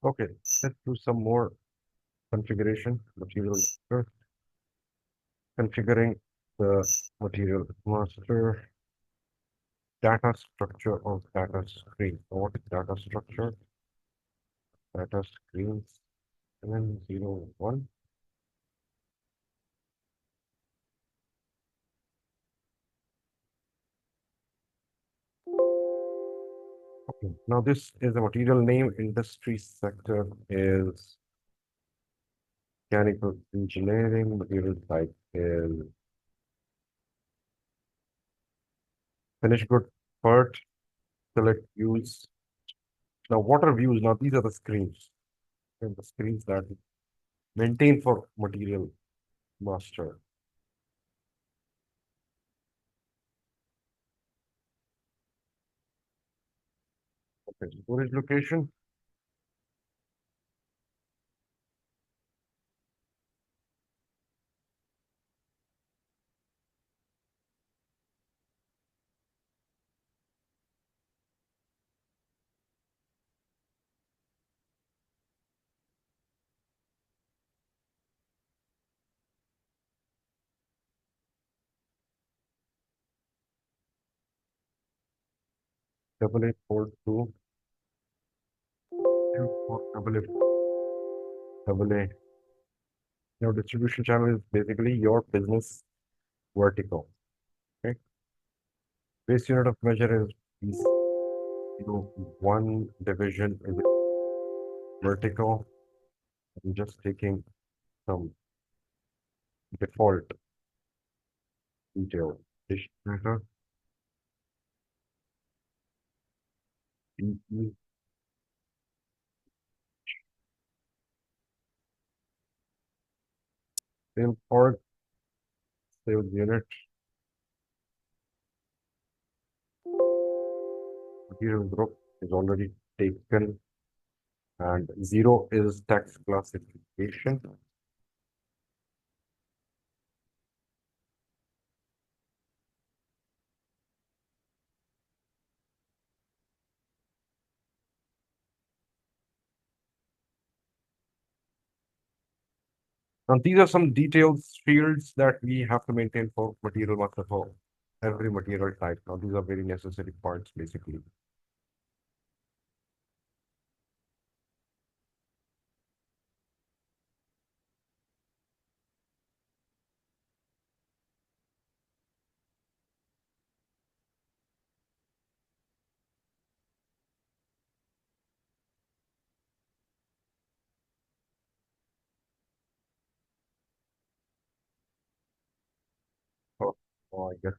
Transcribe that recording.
Okay, let's do some more configuration. Material master. Configuring the material master. Data structure of data screen. So what is data structure? Data screens. And then 01. Okay. Now this is a material name. Industry sector is mechanical engineering. Material type is finished good part. Select views. Now what are views? Now these are the screens. And the screens that we maintain for material master. Okay. Storage location. Double A port two. Double A. Double A. Your distribution channel is basically your business vertical. Okay. Base unit of measure is piece. One division is vertical. I'm just taking some default detail. Dish matter. PE, sales part, sales unit, material group is already taken, and 0 is tax classification. Now, these are some details fields that we have to maintain for material master for every material type. Now, these are very necessary parts, basically. Oh, oh, I guess